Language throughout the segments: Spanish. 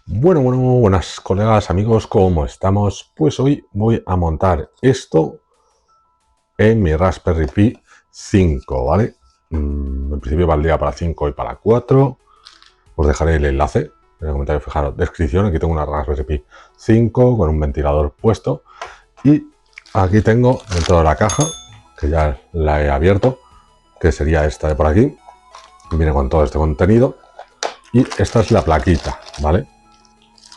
Buenas colegas, amigos, ¿cómo estamos? Pues hoy voy a montar esto en mi Raspberry Pi 5, ¿vale? En principio valdría para 5 y para 4. Os dejaré el enlace en el comentario, fijaros, descripción. Aquí tengo una Raspberry Pi 5 con un ventilador puesto. Y aquí tengo dentro de la caja, que ya la he abierto, que sería esta de por aquí. Viene con todo este contenido. Y esta es la plaquita, ¿vale?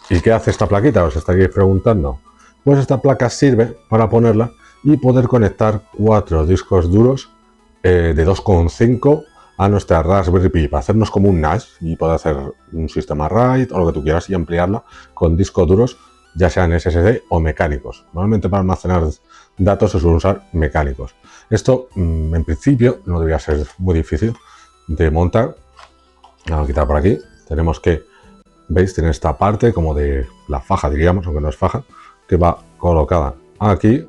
¿Y qué hace esta plaquita? Os estaréis preguntando. Pues esta placa sirve para ponerla y poder conectar 4 discos duros de 2,5 a nuestra Raspberry Pi para hacernos como un NAS y poder hacer un sistema RAID o lo que tú quieras y ampliarla con discos duros, ya sean SSD o mecánicos. Normalmente para almacenar datos se suelen usar mecánicos. Esto en principio no debería ser muy difícil de montar. Vamos a quitar por aquí. Tenemos que, ¿veis? Tiene esta parte como de la faja, diríamos, aunque no es faja, que va colocada aquí,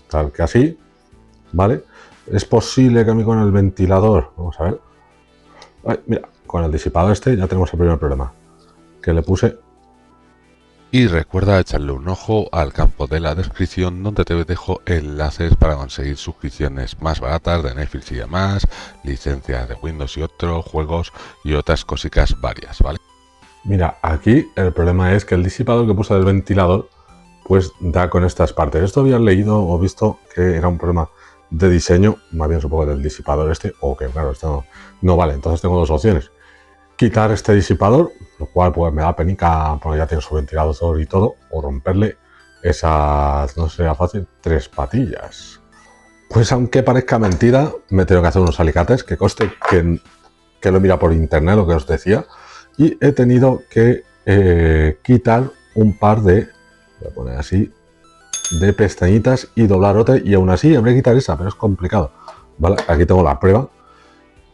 tal que así, ¿vale? Es posible que a mí con el ventilador, vamos a ver, ay, mira, con el disipador este ya tenemos el primer problema, que le puse. Y recuerda echarle un ojo al campo de la descripción donde te dejo enlaces para conseguir suscripciones más baratas de Netflix y demás, licencias de Windows y otros, juegos y otras cositas varias, ¿vale? Mira, aquí el problema es que el disipador que puse del ventilador pues da con estas partes. Esto había leído o visto que era un problema de diseño, más bien supongo del disipador este, o que claro, esto no vale. Entonces tengo dos opciones: quitar este disipador, lo cual pues me da penica porque ya tiene su ventilador y todo, o romperle esas, no sería fácil, 3 patillas. Pues aunque parezca mentira, me tengo que hacer unos alicates, que conste que lo mira por internet, lo que os decía, y he tenido que quitar un par de, voy a poner así, de pestañitas y doblar otra, y aún así habría que quitar esa, pero es complicado. ¿Vale? Aquí tengo la prueba,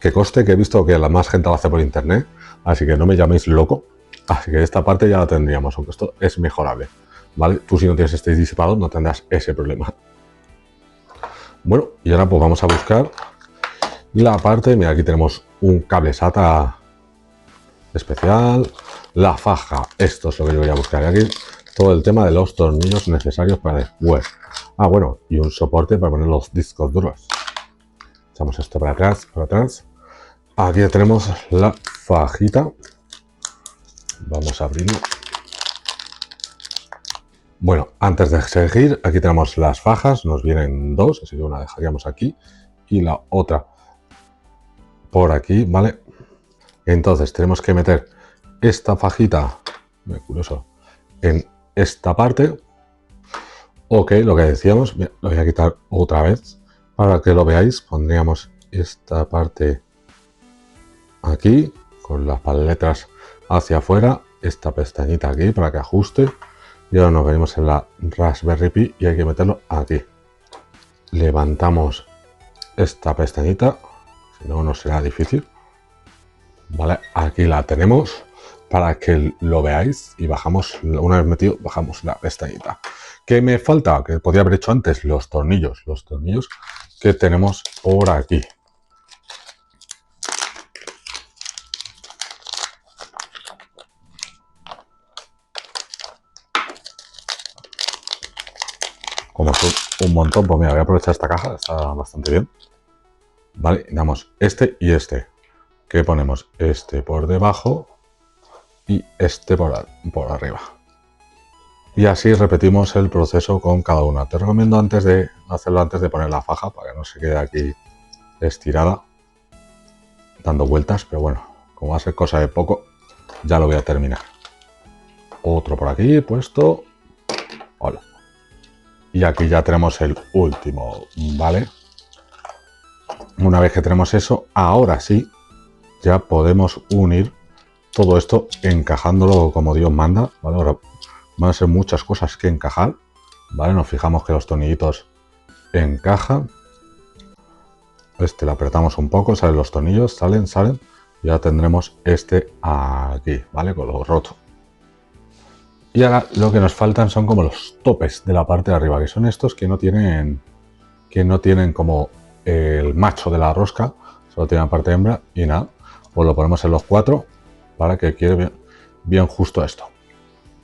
que conste que he visto que la más gente lo hace por internet, así que no me llaméis loco. Así que esta parte ya la tendríamos, aunque esto es mejorable, ¿vale? Tú si no tienes este disipador no tendrás ese problema. Bueno, y ahora pues vamos a buscar la parte, mira, aquí tenemos un cable SATA especial, la faja, esto es lo que yo voy a buscar aquí, todo el tema de los tornillos necesarios para después. Ah, bueno, y un soporte para poner los discos duros. Echamos esto para atrás, para atrás. Aquí tenemos la fajita. Vamos a abrirlo. Bueno, antes de seguir, aquí tenemos las fajas. Nos vienen dos, así que una dejaríamos aquí y la otra por aquí, ¿vale? Entonces tenemos que meter esta fajita, muy curioso, en esta parte. Ok, lo que decíamos, lo voy a quitar otra vez para que lo veáis. Pondríamos esta parte aquí con las paletas hacia afuera, esta pestañita aquí para que ajuste, y ahora nos venimos en la Raspberry Pi y hay que meterlo aquí. Levantamos esta pestañita, si no nos será difícil, vale, aquí la tenemos para que lo veáis, y bajamos, una vez metido, bajamos la pestañita. ¿Qué me falta? Que podría haber hecho antes, los tornillos que tenemos por aquí. Como son un montón, pues mira, voy a aprovechar esta caja, está bastante bien. Vale, damos este y este. ¿Qué ponemos? Este por debajo y este por arriba. Y así repetimos el proceso con cada una. Te recomiendo hacerlo antes de poner la faja para que no se quede aquí estirada dando vueltas, pero bueno, como va a ser cosa de poco, ya lo voy a terminar. Otro por aquí puesto. Hola. Y aquí ya tenemos el último, ¿vale? Una vez que tenemos eso, ahora sí, ya podemos unir todo esto encajándolo como Dios manda, ¿vale? Ahora van a ser muchas cosas que encajar, ¿vale? Nos fijamos que los tornillitos encajan. Este lo apretamos un poco, salen los tornillos, salen. Y ya tendremos este aquí, ¿vale? Con lo roto. Y ahora lo que nos faltan son como los topes de la parte de arriba, que son estos que no tienen como el macho de la rosca, solo tienen la parte hembra y nada. Pues lo ponemos en los 4 para que quede bien. bien justo esto.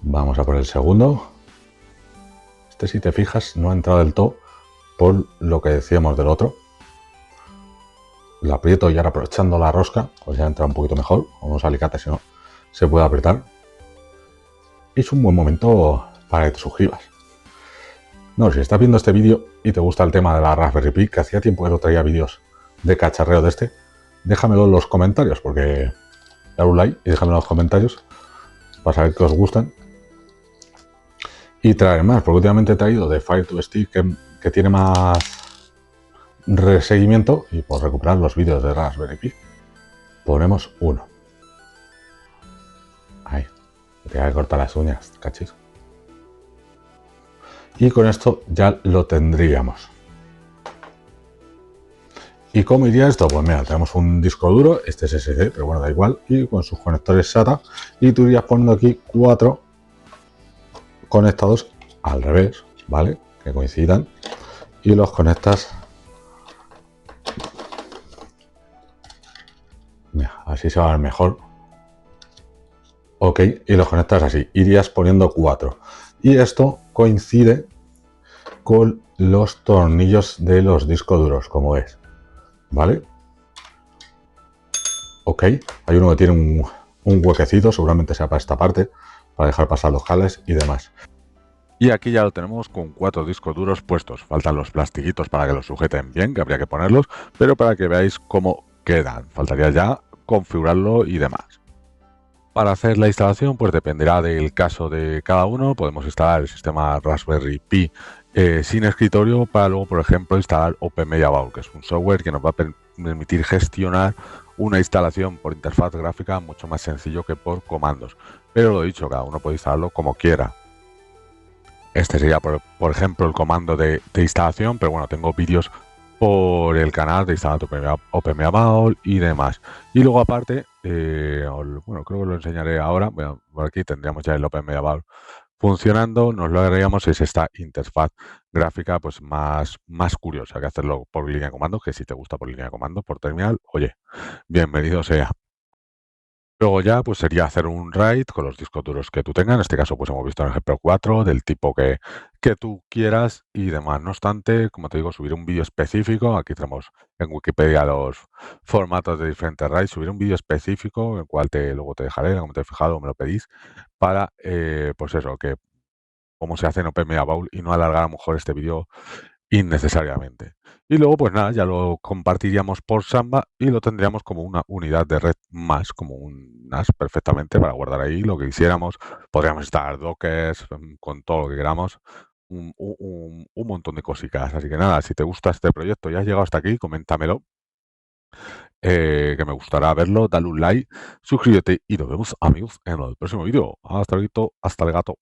Vamos a por el segundo. Este, si te fijas, no ha entrado del todo por lo que decíamos del otro. Lo aprieto y ahora aprovechando la rosca, pues ya entra un poquito mejor, con unos alicates, si no se puede apretar. Es un buen momento para que te suscribas. No, si estás viendo este vídeo y te gusta el tema de la Raspberry Pi, que hacía tiempo que no traía vídeos de cacharreo de este, déjamelo en los comentarios, porque dale un like y déjamelo en los comentarios para saber que os gustan. Y traer más, porque últimamente he traído de Fire to Stick que tiene más reseguimiento, y por recuperar los vídeos de Raspberry Pi ponemos uno. Ahí, te voy a cortar las uñas, cachis. Y con esto ya lo tendríamos. ¿Y cómo iría esto? Pues mira, tenemos un disco duro, este es SSD, pero bueno, da igual, y con sus conectores SATA, y tú irías poniendo aquí 4 conectados al revés, ¿vale? Que coincidan, y los conectas. Mira, así se va a ver mejor. Ok, y los conectas así, irías poniendo 4. Y esto coincide con los tornillos de los discos duros, como ves, ¿vale? Ok, hay uno que tiene un huequecito, seguramente sea para esta parte, para dejar pasar los cables y demás. Y aquí ya lo tenemos con 4 discos duros puestos. Faltan los plastiquitos para que los sujeten bien, que habría que ponerlos, pero para que veáis cómo quedan. Faltaría ya configurarlo y demás. Para hacer la instalación, pues dependerá del caso de cada uno. Podemos instalar el sistema Raspberry Pi sin escritorio para luego, por ejemplo, instalar OpenMediaVault, que es un software que nos va a permitir gestionar una instalación por interfaz gráfica mucho más sencillo que por comandos. Pero lo dicho, cada uno puede instalarlo como quiera. Este sería, por ejemplo, el comando de instalación, pero bueno, tengo vídeos por el canal de instalar OpenMediaVault y demás. Y luego aparte, bueno, creo que lo enseñaré ahora. Bueno, por aquí tendríamos ya el OpenMediaVault funcionando. Nos lo agregaríamos, es esta interfaz gráfica pues más curiosa que hacerlo por línea de comando, que si te gusta por línea de comando, por terminal, oye, bienvenido sea. Luego ya pues sería hacer un RAID con los discos duros que tú tengas. En este caso pues hemos visto el ejemplo 4 del tipo que tú quieras y demás. No obstante, como te digo, subir un vídeo específico. Aquí tenemos en Wikipedia los formatos de diferentes RAID. Subir un vídeo específico, el cual luego te dejaré, como te he fijado, o me lo pedís, para pues eso, que cómo se hace en OpenMediaVault y no alargar a lo mejor este vídeo innecesariamente. Y luego, pues nada, ya lo compartiríamos por Samba y lo tendríamos como una unidad de red más, como un NAS perfectamente para guardar ahí lo que quisiéramos. Podríamos instalar dockers con todo lo que queramos, un montón de cositas. Así que nada, si te gusta este proyecto y has llegado hasta aquí, coméntamelo, que me gustará verlo, dale un like, suscríbete y nos vemos, amigos, en el próximo vídeo. Hasta luego, hasta el gato.